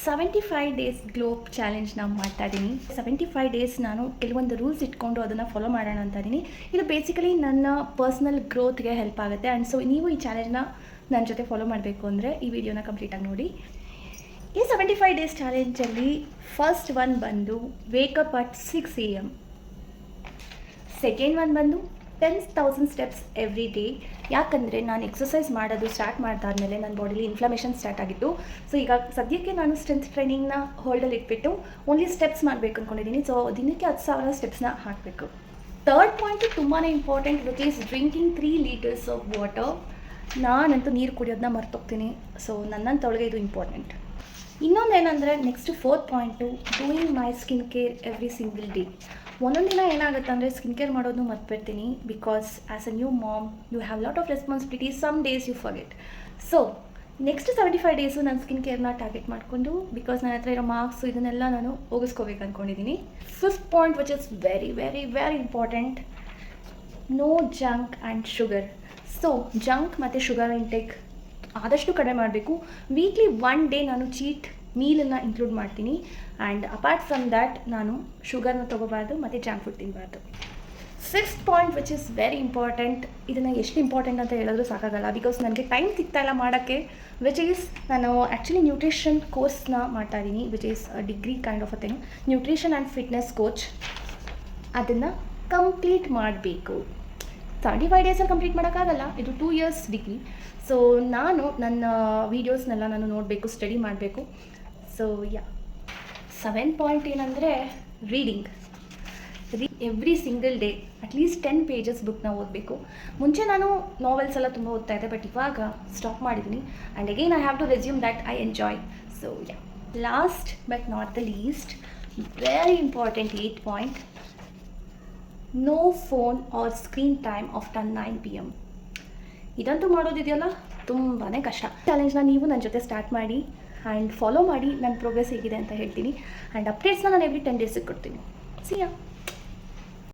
75 days globe ಚಾಲೆಂಜ್ನ ಮಾಡ್ತಾ ಇದ್ದೀನಿ. 75 days ನಾನು ಕೆಲವೊಂದು ರೂಲ್ಸ್ ಇಟ್ಕೊಂಡು ಅದನ್ನು ಫಾಲೋ ಮಾಡೋಣ ಅಂತ ಇದ್ದೀನಿ. ಇದು ಬೇಸಿಕಲಿ ನನ್ನ ಪರ್ಸ್ನಲ್ ಗ್ರೋತ್ಗೆ ಹೆಲ್ಪ್ ಆಗುತ್ತೆ. ಆ್ಯಂಡ್ ಸೊ ನೀವು ಈ ಚಾಲೆಂಜ್ನ ನನ್ನ ಜೊತೆ ಫಾಲೋ ಮಾಡಬೇಕು ಅಂದರೆ ಈ ವಿಡಿಯೋನ ಕಂಪ್ಲೀಟಾಗಿ ನೋಡಿ. ಈ 75 ಡೇಸ್ ಚಾಲೆಂಜಲ್ಲಿ ಫಸ್ಟ್ ಒನ್ ಬಂದು wake up at 6 AM. Second one ಬಂದು 10,000 ಸ್ಟೆಪ್ಸ್ ಎವ್ರಿ ಡೇ. ಯಾಕಂದರೆ ನಾನು ಎಕ್ಸಸೈಸ್ ಮಾಡೋದು ಸ್ಟಾರ್ಟ್ ಮಾಡಿದಾದ್ಮೇಲೆ ನನ್ನ ಬಾಡಿಲಿ ಇನ್ಫ್ಲಮೇಷನ್ ಸ್ಟಾರ್ಟ್ ಆಗಿತ್ತು. ಸೊ ಈಗ ಸದ್ಯಕ್ಕೆ ನಾನು ಸ್ಟ್ರೆಂತ್ ಟ್ರೈನಿಂಗ್ನ ಹೋಲ್ಡಲ್ಲಿ ಇಟ್ಬಿಟ್ಟು ಓನ್ಲಿ ಸ್ಟೆಪ್ಸ್ ಮಾಡಬೇಕು ಅಂದ್ಕೊಂಡಿದ್ದೀನಿ. ಸೊ ದಿನಕ್ಕೆ 10,000 ಸ್ಟೆಪ್ಸ್ನ ಹಾಕಬೇಕು. ಥರ್ಡ್ ಪಾಯಿಂಟು ತುಂಬಾ important, which is drinking 3 litres of water. ನಾನಂತೂ ನೀರು ಕುಡಿಯೋದನ್ನ ಮರ್ತೋಗ್ತೀನಿ. ಸೊ ನನ್ನಂತೊಳಗೆ ಇದು ಇಂಪಾರ್ಟೆಂಟ್. ಇನ್ನೊಂದೇನೆಂದರೆ next fourth point, doing my skin care every single day. ಒಂದೊಂದು ದಿನ ಏನಾಗುತ್ತೆ ಅಂದರೆ ಸ್ಕಿನ್ ಕೇರ್ ಮಾಡೋದು ಮರ್ತ್ಬಿಡ್ತೀನಿ. Because as a new mom you have lot of responsibilities. Some days you forget. So next 75 days ನಾನು ಸ್ಕಿನ್ ಕೇರ್ನ target ಮಾಡಿಕೊಂಡು, because ನನ್ನ ಹತ್ರ ಇರೋ ಮಾರ್ಕ್ಸು ಇದನ್ನೆಲ್ಲ ನಾನು ಹೋಗಿಸ್ಕೋಬೇಕು ಅಂದ್ಕೊಂಡಿದ್ದೀನಿ. Fifth point which is very very very important, no junk and sugar. So junk ಮತ್ತು ಶುಗರ್ ಇಂಟೇಕ್ ಆದಷ್ಟು ಕಡಿಮೆ ಮಾಡಬೇಕು. ವೀಕ್ಲಿ 1 ಡೇ ನಾನು ಚೀಟ್ ಮೀಲನ್ನು ಇನ್ಕ್ಲೂಡ್ ಮಾಡ್ತೀನಿ. ಆ್ಯಂಡ್ ಅಪಾರ್ಟ್ ಫ್ರಮ್ ದ್ಯಾಟ್ ನಾನು ಶುಗರ್ನ ತೊಗೋಬಾರ್ದು ಮತ್ತು ಜಂಕ್ ಫುಡ್ ತಿನ್ನಬಾರ್ದು. Sixth point which is very important. ಇದನ್ನು ಎಷ್ಟು ಇಂಪಾರ್ಟೆಂಟ್ ಅಂತ ಹೇಳಿದ್ರು ಸಾಕಾಗಲ್ಲ, ಬಿಕಾಸ್ ನನಗೆ ಟೈಮ್ ಸಿಗ್ತಾಯಿಲ್ಲ ಮಾಡೋಕ್ಕೆ. ವಿಚ್ ಈಸ್ ನಾನು ಆ್ಯಕ್ಚುಲಿ ನ್ಯೂಟ್ರಿಷನ್ ಕೋರ್ಸ್ನ ಮಾಡ್ತಾ ಇದ್ದೀನಿ, which is degree kind of a thing, nutrition and fitness coach. ಅದನ್ನು ಕಂಪ್ಲೀಟ್ ಮಾಡಬೇಕು. 75 ಡೇಸಲ್ಲಿ ಕಂಪ್ಲೀಟ್ ಮಾಡೋಕ್ಕಾಗಲ್ಲ, ಇದು 2 ಇಯರ್ಸ್ ಡಿಗ್ರಿ. ಸೊ ನಾನು ನನ್ನ ವೀಡಿಯೋಸ್ನೆಲ್ಲ ನಾನು ನೋಡಬೇಕು, ಸ್ಟಡಿ ಮಾಡಬೇಕು. ಸೊ ಯಾ, 7 ಪಾಯಿಂಟ್ ಏನಂದರೆ reading. Every single day at least 10 pages ಬುಕ್ನ ಓದಬೇಕು. ಮುಂಚೆ ನಾನು ನಾವೆಲ್ಸ್ ಎಲ್ಲ ತುಂಬ ಓದ್ತಾ ಇದ್ದೆ, ಬಟ್ ಇವಾಗ ಸ್ಟಾಪ್ ಮಾಡಿದ್ದೀನಿ. And again I have to resume that I enjoy. So yeah, last but not the least, very important 8th point, no phone or screen time after 9 PM. ಇದಂತೂ ಮಾಡೋದಿದೆಯಲ್ಲ ತುಂಬಾ ಕಷ್ಟ. ಚಾಲೆಂಜ್ನ ನೀವು ನನ್ನ ಜೊತೆ ಸ್ಟಾರ್ಟ್ ಮಾಡಿ ಆ್ಯಂಡ್ ಫಾಲೋ ಮಾಡಿ. ನನ್ನ ಪ್ರೋಗ್ರೆಸ್ ಹೇಗಿದೆ ಅಂತ ಹೇಳ್ತೀನಿ. ಆ್ಯಂಡ್ ಅಪ್ಡೇಟ್ಸ್ನ ನಾನು ಎವ್ರಿ 10 ಡೇಸಿಗೆ ಕೊಡ್ತೀನಿ. ಸಿ ಯಾ.